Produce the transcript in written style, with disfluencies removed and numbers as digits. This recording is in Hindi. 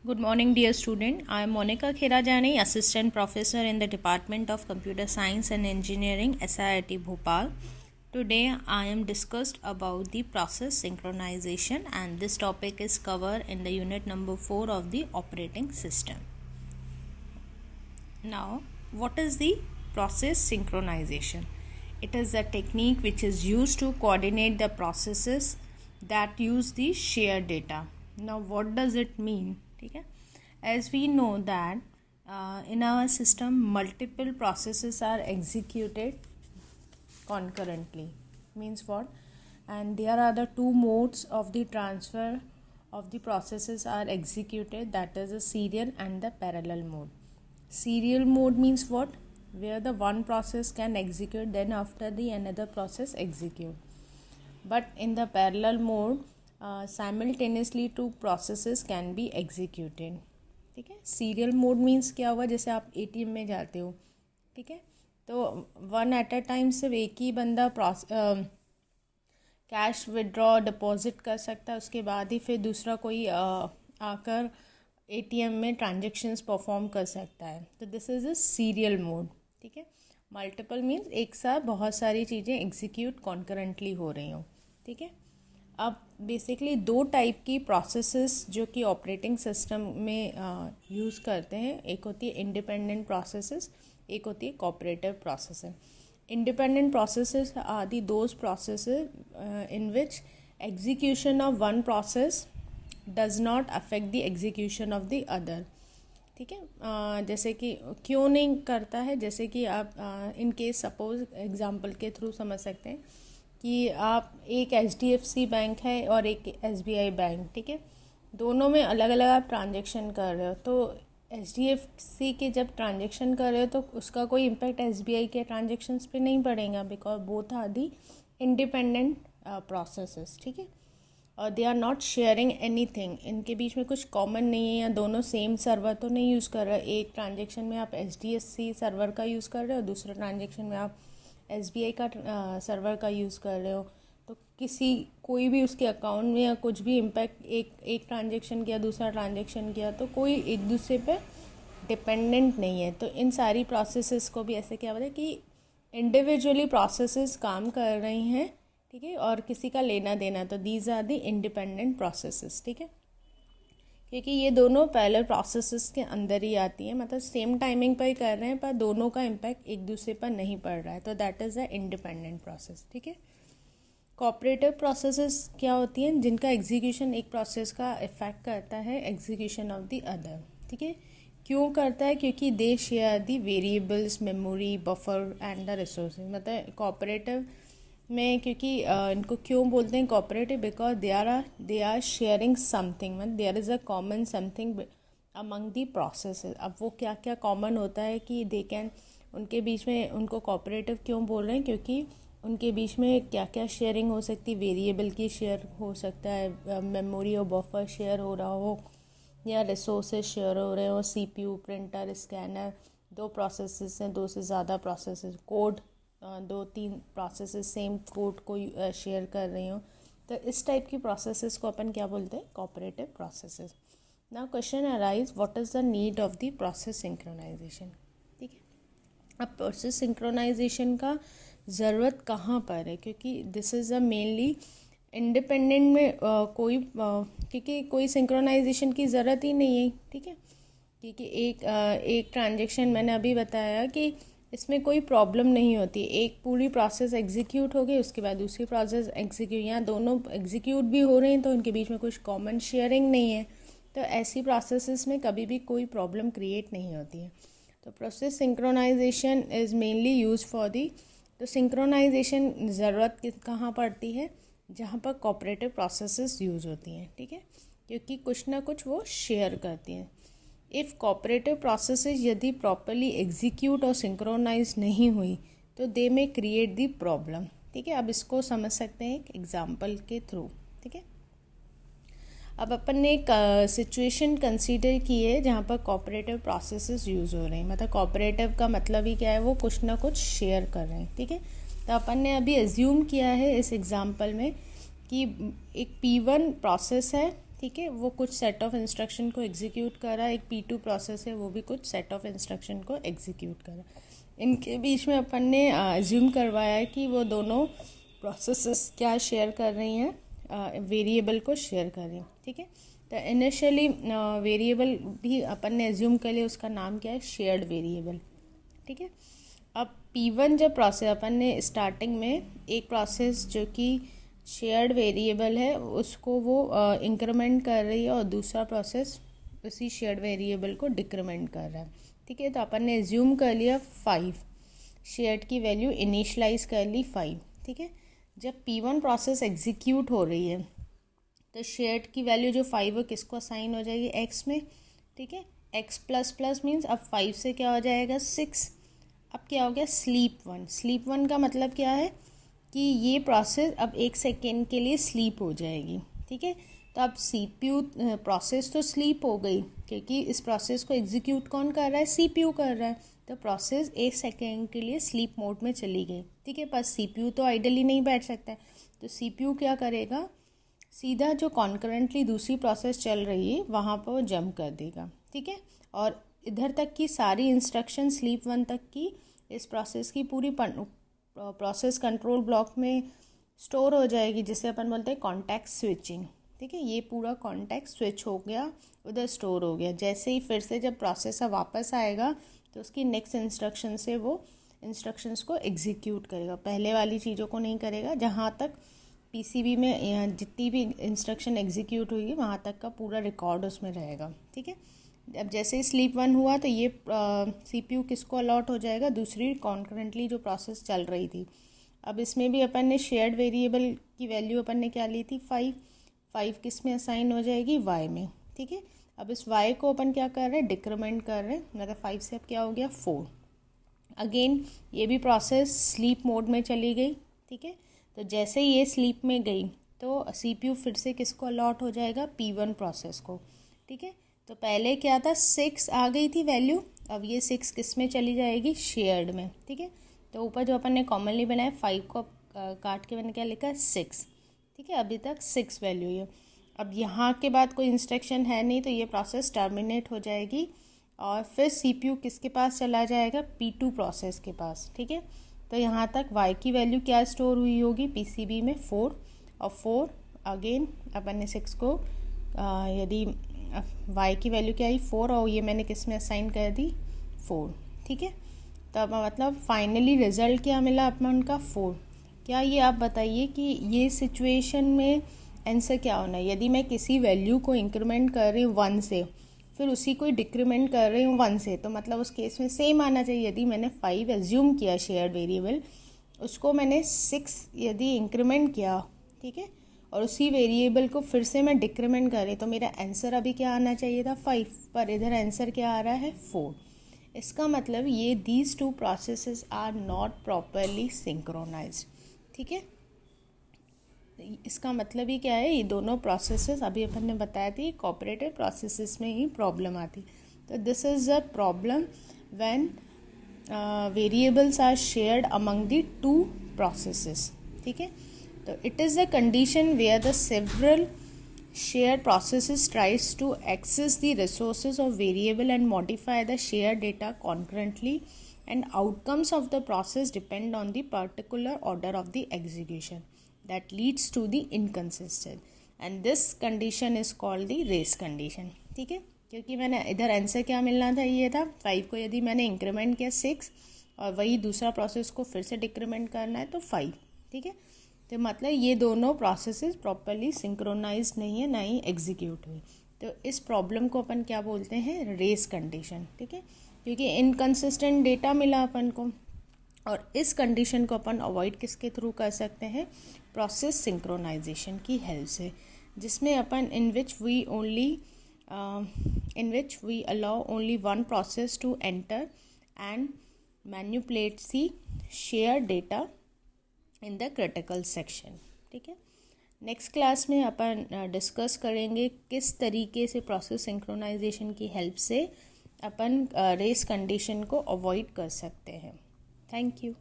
Good morning, dear student. I am Monica Khirajani, Assistant Professor in the Department of Computer Science and Engineering, SIIT Bhopal. Today, I am discussed about the process synchronization, and this topic is covered in the unit number 4 of the operating system. Now, what is the process synchronization? It is a technique which is used to coordinate the processes that use the shared data. Now, what does it mean? Okay? As we know that in our system, multiple processes are executed concurrently. Means what? And there are the two modes of the transfer of the processes are executed, that is the serial and the parallel mode. Serial mode means what? Where the one process can execute, then after the another process execute. But in the parallel mode, simultaneously two processes can be executed. ठीक है. सीरियल मोड मीन्स क्या हुआ, जैसे आप ATM में जाते हो, ठीक है, तो वन एट अ टाइम सिर्फ एक ही बंदा कैश विड्रॉ डिपॉजिट कर सकता है, उसके बाद ही फिर दूसरा कोई आकर ATM में ट्रांजेक्शन्स परफॉर्म कर सकता है. तो this is a serial mode. ठीक है. मल्टीपल मीन्स एक साथ बहुत सारी चीज़ें एग्जीक्यूट कॉन्करेंटली हो रही हों. ठीक है. अब बेसिकली दो टाइप की प्रोसेसेस जो कि ऑपरेटिंग सिस्टम में यूज़ करते हैं. एक होती है इंडिपेंडेंट प्रोसेसेस, एक होती है cooperative processes. Independent processes are the those processes in which execution of one process does not affect the execution of the other. ठीक है. जैसे कि क्यों नहीं करता है, जैसे कि आप इन केस सपोज एग्जांपल के थ्रू समझ सकते हैं कि आप एक HDFC बैंक है और एक SBI बैंक. ठीक है. दोनों में अलग अलग आप ट्रांजेक्शन कर रहे हो, तो HDFC के जब ट्रांजेक्शन कर रहे हो तो उसका कोई इम्पैक्ट SBI के ट्रांजेक्शन्स पे नहीं पड़ेगा, because both are the independent processes. ठीक है. और they are not sharing anything. इनके बीच में कुछ कॉमन नहीं है, या दोनों सेम सर्वर तो नहीं यूज़ कर रहे. एक ट्रांजेक्शन में आप HDFC सर्वर का यूज़ कर रहे हो, दूसरे ट्रांजेक्शन में आप SBI का सर्वर का यूज़ कर रहे हो. तो कोई भी उसके अकाउंट में या कुछ भी इम्पैक्ट एक ट्रांजेक्शन किया, दूसरा ट्रांजेक्शन किया, तो कोई एक दूसरे पे डिपेंडेंट नहीं है. तो इन सारी प्रोसेसेस को भी ऐसे क्या बोलते हैं कि इंडिविजुअली प्रोसेसेस काम कर रही हैं. ठीक है. और किसी का लेना देना, तो these are the independent processes. ठीक है. क्योंकि ये दोनों पैरेलल प्रोसेसेस के अंदर ही आती हैं, मतलब सेम टाइमिंग पर ही कर रहे हैं, पर दोनों का इम्पैक्ट एक दूसरे पर नहीं पड़ रहा है, तो that is a independent process. ठीक है. कोऑपरेटिव प्रोसेसेस क्या होती हैं, जिनका एग्जीक्यूशन एक प्रोसेस का इफेक्ट करता है एग्जीक्यूशन ऑफ द अदर. ठीक है. क्यों करता है? क्योंकि they share the variables, memory, buffer and the resources. मतलब कोऑपरेटिव में क्योंकि इनको क्यों बोलते हैं cooperative, because they are sharing something, मतलब there is a common something among the processes. अब वो क्या क्या कॉमन होता है कि दे कैन, उनके बीच में उनको कोऑपरेटिव क्यों बोल रहे हैं, क्योंकि उनके बीच में क्या क्या शेयरिंग हो सकती है. वेरिएबल की शेयर हो सकता है, मेमोरी और बफर शेयर हो रहा हो, या रिसोर्सेज शेयर हो रहे हो, CPU, प्रिंटर, स्कैनर. दो प्रोसेसेस हैं, दो से ज़्यादा प्रोसेसेस, कोड, दो तीन प्रोसेसेस सेम कोड को शेयर कर रही हूँ. तो इस टाइप की प्रोसेसेस को अपन क्या बोलते हैं, cooperative processes. Now question arise, what is the need of the process synchronisation. ठीक है. अब प्रोसेस सिंक्रोनाइजेशन का ज़रूरत कहाँ पर है, क्योंकि this is a mainly independent में क्योंकि कोई सिंक्रोनाइजेशन की ज़रूरत ही नहीं है. ठीक है. क्योंकि एक ट्रांजेक्शन मैंने अभी बताया कि इसमें कोई प्रॉब्लम नहीं होती. एक पूरी प्रोसेस एग्जीक्यूट हो गई, उसके बाद दूसरी प्रोसेस एग्जीक्यूट, यहाँ दोनों एग्जीक्यूट भी हो रही हैं, तो उनके बीच में कुछ कॉमन शेयरिंग नहीं है. तो ऐसी प्रोसेसेस में कभी भी कोई प्रॉब्लम क्रिएट नहीं होती है. तो process synchronisation is mainly use for the. तो सिंक्रोनाइजेशन ज़रूरत कहाँ पड़ती है, जहाँ पर कोऑपरेटिव प्रोसेसेस यूज़ होती हैं. ठीक है. क्योंकि कुछ ना कुछ वो शेयर करती हैं. इफ़ कोऑपरेटिव प्रोसेसेस यदि प्रॉपरली एग्जीक्यूट और सिंक्रोनाइज नहीं हुई, तो दे में क्रिएट दी प्रॉब्लम. ठीक है. अब इसको समझ सकते हैं एक एग्जांपल के थ्रू. ठीक है. अब अपन ने एक सिचुएशन कंसीडर की है जहाँ पर कोऑपरेटिव प्रोसेसेस यूज़ हो रहे हैं. मतलब कोऑपरेटिव का मतलब ही क्या है, वो कुछ ना कुछ शेयर कर रहे हैं. ठीक है. तो अपन ने अभी एज्यूम किया है इस एग्जांपल में कि एक P1 प्रोसेस है, ठीक है, वो कुछ सेट ऑफ इंस्ट्रक्शन को एग्जीक्यूट कर रहा है, एक P2 प्रोसेस है वो भी कुछ सेट ऑफ इंस्ट्रक्शन को एग्जीक्यूट कर रहा है। इनके बीच में अपन ने अज्यूम करवाया है कि वो दोनों प्रोसेसेस क्या शेयर कर रही हैं, वेरिएबल को शेयर कर रही हैं। ठीक है, तो इनिशियली वेरिएबल भी अपन ने एज्यूम कर लिया, उसका नाम क्या है, शेयर्ड वेरिएबल। ठीक है, अब P1 जब प्रोसेस अपन ने स्टार्टिंग में एक प्रोसेस जो कि शेयर्ड वेरिएबल है उसको वो इंक्रीमेंट कर रही है और दूसरा प्रोसेस उसी शेयर्ड वेरिएबल को डिक्रीमेंट कर रहा है। ठीक है, तो अपन ने एज्यूम कर लिया 5, शेयर्ड की वैल्यू इनिशलाइज कर ली 5। ठीक है, जब P1 प्रोसेस एग्जीक्यूट हो रही है तो शेयर्ड की वैल्यू जो 5 है किसको असाइन हो जाएगी, x में। ठीक है, x प्लस प्लस मीन्स अब 5 से क्या हो जाएगा 6। अब क्या हो गया स्लीप वन का मतलब क्या है कि ये प्रोसेस अब 1 सेकेंड के लिए स्लीप हो जाएगी। ठीक है, तो अब CPU प्रोसेस तो स्लीप हो गई क्योंकि इस प्रोसेस को एग्जीक्यूट कौन कर रहा है, CPU कर रहा है, तो प्रोसेस 1 सेकेंड के लिए स्लीप मोड में चली गई। ठीक है, पर CPU तो आइडली नहीं बैठ सकता है, तो CPU क्या करेगा, सीधा जो कॉन्करेंटली दूसरी प्रोसेस चल रही है वहाँ पर वो जंप कर देगा। ठीक है, और इधर तक की सारी इंस्ट्रक्शन स्लीप 1 तक की इस प्रोसेस की पूरी प्रोसेस कंट्रोल ब्लॉक में स्टोर हो जाएगी, जिसे अपन बोलते हैं कॉन्टेक्स्ट स्विचिंग। ठीक है, ये पूरा कॉन्टेक्स्ट स्विच हो गया, उधर स्टोर हो गया। जैसे ही फिर से जब प्रोसेसर वापस आएगा तो उसकी नेक्स्ट इंस्ट्रक्शन से वो इंस्ट्रक्शंस को एग्जीक्यूट करेगा, पहले वाली चीज़ों को नहीं करेगा। जहाँ तक PCB में जितनी भी इंस्ट्रक्शन एग्जीक्यूट हुई वहाँ तक का पूरा रिकॉर्ड उसमें रहेगा। ठीक है, अब जैसे ही स्लीप 1 हुआ तो ये CPU किसको अलॉट हो जाएगा, दूसरी कॉन्करेंटली जो प्रोसेस चल रही थी। अब इसमें भी अपन ने शेयर्ड वेरिएबल की वैल्यू अपन ने क्या ली थी 5 किस में असाइन हो जाएगी, y में। ठीक है, अब इस y को अपन क्या कर रहे हैं, डिक्रीमेंट कर रहे हैं, मतलब 5 से अब क्या हो गया 4। अगेन ये भी प्रोसेस स्लीप मोड में चली गई। ठीक है, तो जैसे ये स्लीप में गई तो CPU फिर से किसको अलॉट हो जाएगा, P1 प्रोसेस को। ठीक है, तो पहले क्या था 6 आ गई थी वैल्यू, अब ये 6 किस में चली जाएगी, शेयर्ड में। ठीक है, तो ऊपर जो अपन ने कॉमनली बनाया 5 को काट के मैंने क्या लिखा 6। ठीक है, अभी तक 6 वैल्यू है। अब यहाँ के बाद कोई इंस्ट्रक्शन है नहीं तो ये प्रोसेस टर्मिनेट हो जाएगी और फिर CPU किसके पास चला जाएगा, P2 प्रोसेस के पास। ठीक है, तो यहाँ तक y की वैल्यू क्या स्टोर हुई होगी PCB में 4, और 4 अगेन अपन ने 6 को यदि y की वैल्यू क्या आई 4 और ये मैंने किस में असाइन कर दी 4। ठीक है, तब मतलब फाइनली रिजल्ट क्या मिला अपन का 4। क्या ये आप बताइए कि ये सिचुएशन में आंसर क्या होना है, यदि मैं किसी वैल्यू को इंक्रीमेंट कर रही हूँ 1 से फिर उसी को डिक्रीमेंट कर रही हूँ 1 से, तो मतलब उस केस में सेम आना चाहिए। यदि मैंने 5 एज्यूम किया शेयर्ड वेरिएबल, उसको मैंने 6 यदि इंक्रीमेंट किया, ठीक है, और उसी वेरिएबल को फिर से मैं डिक्रीमेंट कर रही तो मेरा आंसर अभी क्या आना चाहिए था 5, पर इधर आंसर क्या आ रहा है 4। इसका मतलब ये these two processes are not properly synchronised. ठीक है, इसका मतलब ही क्या है, ये दोनों प्रोसेसेस अभी अपन ने बताया थी कोऑपरेटिव प्रोसेसेस में ही प्रॉब्लम आती। तो this is a problem when variables are shared among the two processes. ठीक है, तो it is the condition where the several shared processes tries to access the resources of variable and modify the shared data concurrently, and outcomes of the process depend on the particular order of the execution that leads to the inconsistent, and this condition is called the race condition। ठीक है, क्योंकि मैंने इधर आंसर क्या मिलना था, ये था 5 को यदि मैंने इंक्रीमेंट किया 6 और वही दूसरा प्रोसेस को फिर से डिक्रीमेंट करना है तो 5। ठीक है, तो मतलब ये दोनों प्रोसेसेस प्रॉपरली सिंक्रोनाइज नहीं है, ना ही एग्जीक्यूट हुई। तो इस प्रॉब्लम को अपन क्या बोलते हैं, रेस कंडीशन। ठीक है, क्योंकि इनकंसिस्टेंट डेटा मिला अपन को, और इस कंडीशन को अपन अवॉइड किसके थ्रू कर सकते हैं, प्रोसेस सिंक्रोनाइजेशन की हेल्प से, जिसमें अपन in which we allow only one process to enter and manipulate the share data in the critical section. ठीक है, नेक्स्ट क्लास में अपन डिस्कस करेंगे किस तरीके से प्रोसेस सिंक्रोनाइजेशन की हेल्प से अपन रेस कंडीशन को अवॉइड कर सकते हैं। Thank you.